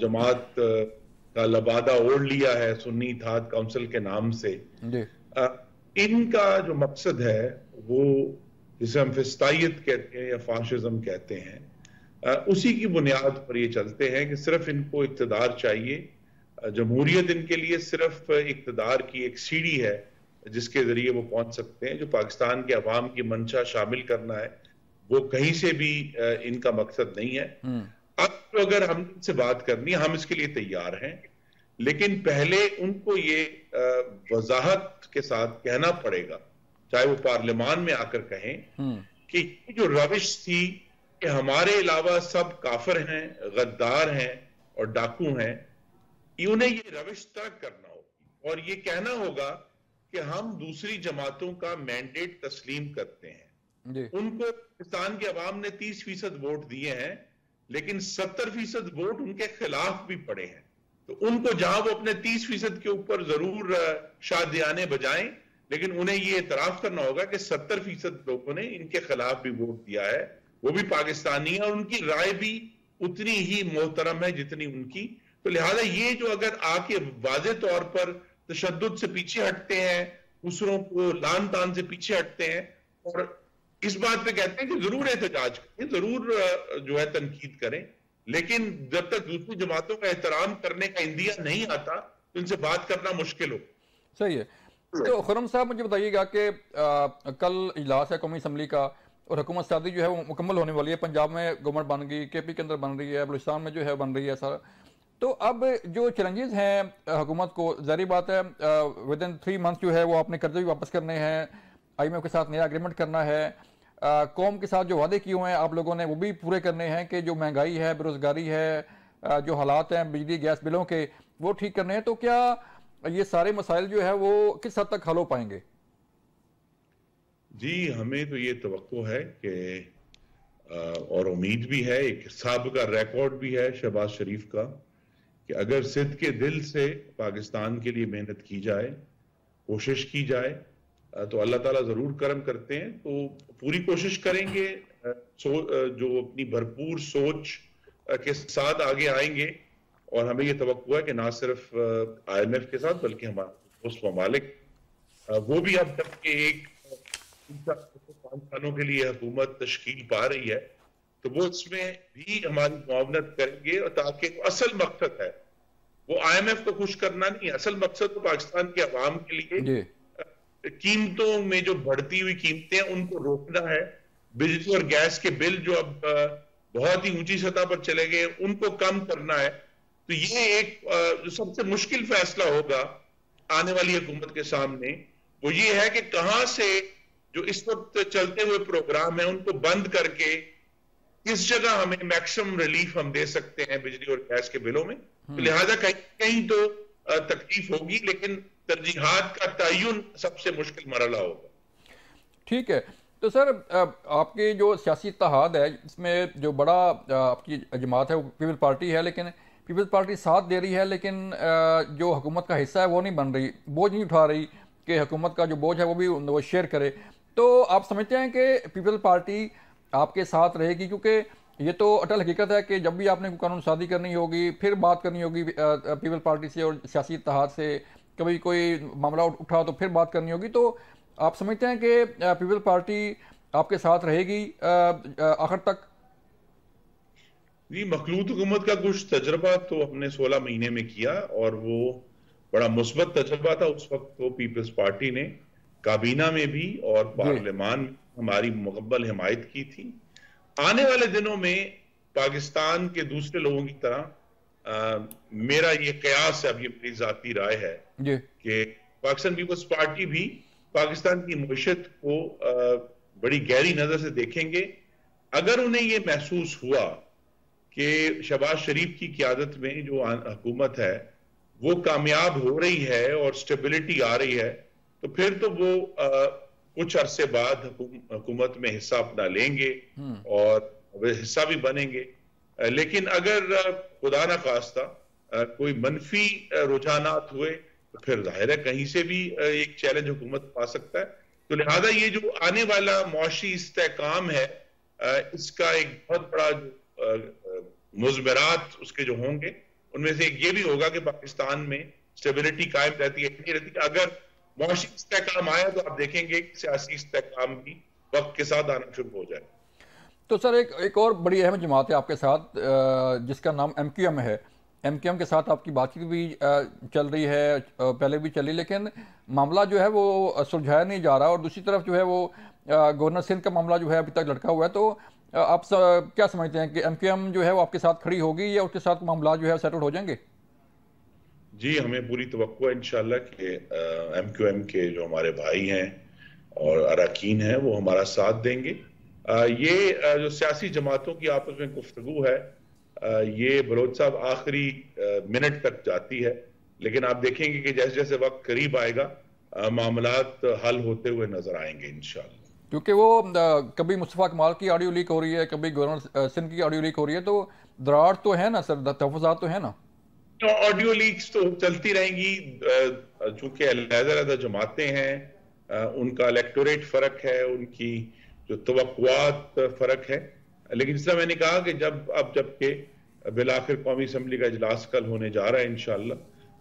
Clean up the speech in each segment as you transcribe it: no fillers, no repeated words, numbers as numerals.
جماعت کا لبادہ اوڑھ لیا ہے سنی اتحاد کونسل کے نام سے. ان کا جو مقصد ہے وہ جسے ہم فسطائیت کہتے ہیں یا فاشزم کہتے ہیں, اسی کی بنیاد پر یہ چلتے ہیں کہ صرف ان کو اقتدار چاہیے. جمہوریت ان کے لیے صرف اقتدار کی ایک سیڑھی ہے جس کے ذریعے وہ پہنچ سکتے ہیں. جو پاکستان کے عوام کی منشا شامل کرنا ہے وہ کہیں سے بھی ان کا مقصد نہیں ہے. اب اگر ہم ان سے بات کرنی ہے ہم اس کے لیے تیار ہیں, لیکن پہلے ان کو یہ وضاحت کے ساتھ کہنا پڑے گا, چاہے وہ پارلیمان میں آ کر کہیں کہ یہ جو روش تھی کہ ہمارے علاوہ سب کافر ہیں, غدار ہیں اور ڈاکو ہیں, انہیں یہ روش ترک کرنا ہوگی اور یہ کہنا ہوگا کہ ہم دوسری جماعتوں کا مینڈیٹ تسلیم کرتے ہیں. ان کو پاکستان کے عوام نے 30% ووٹ دیے ہیں لیکن 70% ووٹ ان کے خلاف بھی پڑے ہیں. تو ان کو جہاں وہ اپنے 30% کے اوپر ضرور شادیانے بجائیں, لیکن انہیں یہ اعتراف کرنا ہوگا کہ 70% لوگوں نے ان کے خلاف بھی ووٹ دیا ہے, وہ بھی پاکستانی ہیں اور ان کی رائے بھی اتنی ہی محترم ہے جتنی ان کی. تو لہذا یہ جو اگر آ کے واضح طور پر تشدد سے پیچھے ہٹتے ہیں, دوسروں کو لان تان سے پیچھے ہٹتے ہیں اور اس بات پہ کہتے ہیں کہ ضرور احتجاج کریں, ضرور جو ہے تنقید کریں, لیکن جب تک دوسری جماعتوں کا احترام کرنے کا اندیہ نہیں آتا تو ان سے بات کرنا مشکل ہو. صحیح ہے. تو خرم صاحب مجھے بتائیے گا کہ کل اجلاس ہے قومی اسمبلی کا اور حکومت سازی جو ہے وہ مکمل ہونے والی ہے. پنجاب میں گورنمنٹ بن گئی, کے پی کے اندر بن رہی ہے, بلوچستان میں جو ہے بن رہی ہے سارا. تو اب جو چیلنجز ہیں حکومت کو, ظاہری بات ہے ودن 3 months جو ہے وہ اپنے قرضے بھی واپس کرنے ہیں, آئی ایم ایف کے ساتھ نیا اگریمنٹ کرنا ہے, قوم کے ساتھ جو وعدے کیے ہوئے ہیں آپ لوگوں نے وہ بھی پورے کرنے ہیں کہ جو مہنگائی ہے, بے روزگاری ہے, جو حالات ہیں بجلی گیس بلوں کے وہ ٹھیک کرنے ہیں. تو کیا یہ سارے مسائل جو ہے وہ کس حد تک حل ہو پائیں گے؟ جی ہمیں تو یہ توقع ہے کہ اور امید بھی ہے, ایک سابقہ ریکارڈ بھی ہے شہباز شریف کا, کہ اگر صدق کے دل سے پاکستان کے لیے محنت کی جائے, کوشش کی جائے تو اللہ تعالیٰ ضرور کرم کرتے ہیں. تو پوری کوشش کریں گے, جو اپنی بھرپور سوچ کے ساتھ آگے آئیں گے, اور ہمیں یہ توقع ہے کہ نہ صرف آئی ایم ایف کے ساتھ بلکہ ہمارے دوست ممالک وہ بھی اب تک کہ ایک 5 سالوں کے لیے حکومت تشکیل پا رہی ہے تو وہ اس میں بھی ہماری معاونت کریں گے, اور تاکہ اصل مقصد ہے وہ آئی ایم ایف کو خوش کرنا نہیں ہے, اصل مقصد تو پاکستان کے عوام کے لیے قیمتوں میں جو بڑھتی ہوئی قیمتیں ہیں ان کو روکنا ہے. بجلی اور گیس کے بل جو اب بہت ہی اونچی سطح پر چلے گئے ان کو کم کرنا ہے. تو یہ ایک جو سب سے مشکل فیصلہ ہوگا آنے والی حکومت کے سامنے وہ یہ ہے کہ کہاں سے جو اس وقت چلتے ہوئے پروگرام ہیں ان کو بند کر کے کس جگہ ہمیں میکسیمم ریلیف ہم دے سکتے ہیں بجلی اور گیس کے بلوں میں. لہذا کہیں تو تکلیف ہوگی, لیکن ترجیحات کا تعین سب سے مشکل مرحلہ ہوگا. ٹھیک ہے. تو سر آپ کی جو سیاسی اتحاد ہے اس میں جو بڑا آپ کی جماعت ہے وہ پیپل پارٹی ہے, لیکن پیپل پارٹی ساتھ دے رہی ہے لیکن جو حکومت کا حصہ ہے وہ نہیں بن رہی, بوجھ نہیں اٹھا رہی کہ حکومت کا جو بوجھ ہے وہ بھی وہ شیئر کرے. تو آپ سمجھتے ہیں کہ پیپل پارٹی آپ کے ساتھ رہے گی؟ کیونکہ یہ تو اٹل حقیقت ہے کہ جب بھی آپ نے قانون سازی کرنی ہوگی پھر بات کرنی ہوگی پیپل پارٹی سے اور سیاسی اتحاد سے, کبھی کوئی معاملہ اٹھا تو پھر بات کرنی ہوگی. تو آپ سمجھتے ہیں کہ پیپل پارٹی آپ کے ساتھ رہے گی آخر تک؟ جی مخلوط حکومت کا کچھ تجربہ تو ہم نے 16 مہینے میں کیا اور وہ بڑا مثبت تجربہ تھا. اس وقت تو پیپلز پارٹی نے کابینہ میں بھی اور پارلیمان میں ہماری مکمل حمایت کی تھی. آنے والے دنوں میں پاکستان کے دوسرے لوگوں کی طرح میرا یہ قیاس ہے, اب یہ میری ذاتی رائے ہے کہ پاکستان پیپلز پارٹی بھی پاکستان کی معیشت کو بڑی گہری نظر سے دیکھیں گے. اگر انہیں یہ محسوس ہوا کہ شہباز شریف کی قیادت میں جو حکومت ہے وہ کامیاب ہو رہی ہے اور سٹیبلٹی آ رہی ہے تو پھر تو وہ کچھ عرصے بعد حکومت میں حصہ اپنا لیں گے اور حصہ بھی بنیں گے. لیکن اگر خدا نہ خواستہ کوئی منفی رجحانات ہوئے تو پھر ظاہر ہے کہیں سے بھی ایک چیلنج حکومت پا سکتا ہے. تو لہذا یہ جو آنے والا معاشی استحکام ہے اس کا ایک بہت بڑا مضمرات اس کے جو ہوں گے ان میں سے ایک یہ بھی ہوگا کہ پاکستان میں اسٹیبلٹی قائم رہتی ہے نہیں رہتی. اگر معاشی استحکام آیا تو آپ دیکھیں گے کہ سیاسی استحکام بھی وقت کے ساتھ آنا شروع ہو جائے. تو سر ایک اور بڑی اہم جماعت ہے آپ کے ساتھ جس کا نام ایم کیو ایم ہے. ایم کیو ایم کے ساتھ آپ کی بات چیت بھی چل رہی ہے, پہلے بھی چلی, لیکن معاملہ جو ہے وہ سلجھایا نہیں جا رہا, اور دوسری طرف جو ہے وہ گورنر سندھ کا معاملہ جو ہے ابھی تک لٹکا ہوا ہے. تو آپ کیا سمجھتے ہیں کہ ایم کیو ایم جو ہے وہ آپ کے ساتھ کھڑی ہوگی یا اس کے ساتھ معاملات جو ہے سیٹل ہو جائیں گے؟ جی ہمیں پوری توقع ہے انشاءاللہ کہ ایم کیو ایم کے جو ہمارے بھائی ہیں اور اراکین ہیں وہ ہمارا ساتھ دیں گے. یہ جو سیاسی جماعتوں کی آپس میں گفتگو ہے یہ بلوچ صاحب آخری منٹ تک جاتی ہے, لیکن آپ دیکھیں گے کہ جیسے جیسے وقت قریب آئے گا معاملات حل ہوتے ہوئے نظر آئیں گے انشاءاللہ. کیونکہ وہ کبھی مصطفیٰ کمال کی آڈیو لیک ہو رہی ہے, کبھی گورنر سندھ کی آڈیو لیک ہو رہی ہے, تو دراڑ تو ہے نا سر, تحفظات تو ہے نا. آڈیو لیکس تو چلتی رہیں گی, چونکہ علیحدہ جماعتیں ہیں, ان کا الیکٹوریٹ فرق ہے, ان کی جو توقعات فرق ہے, لیکن اس طرح میں نے کہا کہ جبکہ بالآخر قومی اسمبلی کا اجلاس کل ہونے جا رہا ہے انشاءاللہ,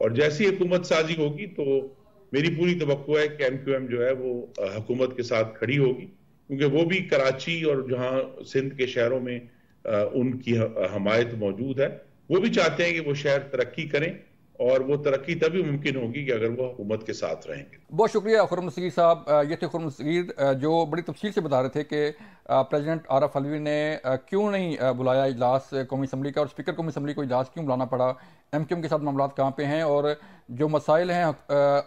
اور جیسی حکومت سازی ہوگی تو میری پوری توقع ہے کہ ایم کیو ایم جو ہے وہ حکومت کے ساتھ کھڑی ہوگی, کیونکہ وہ بھی کراچی اور جہاں سندھ کے شہروں میں ان کی حمایت موجود ہے, وہ بھی چاہتے ہیں کہ وہ شہر ترقی کریں, اور وہ ترقی تبھی ممکن ہوگی کہ اگر وہ حکومت کے ساتھ رہیں گے. بہت شکریہ خرم صغیر صاحب. یہ تھے خرم صغیر جو بڑی تفصیل سے بتا رہے تھے کہ پریزیڈنٹ عارف علوی نے کیوں نہیں بلایا اجلاس قومی اسمبلی کا, اور اسپیکر قومی اسمبلی کو اجلاس کیوں بلانا پڑا, ایم کیو ایم کے ساتھ معاملات کہاں پہ ہیں, اور جو مسائل ہیں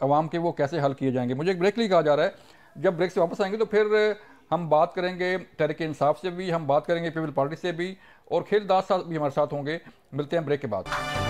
عوام کے وہ کیسے حل کیے جائیں گے. مجھے ایک بریک لیے کہا جا رہا ہے, جب بریک سے واپس آئیں گے تو پھر ہم بات کریں گے تحریک انصاف سے بھی, ہم بات کریں گے پیپل پارٹی سے بھی, اور کھیل داس صاحب بھی ہمارے ساتھ ہوں گے. ملتے ہیں بریک کے بعد.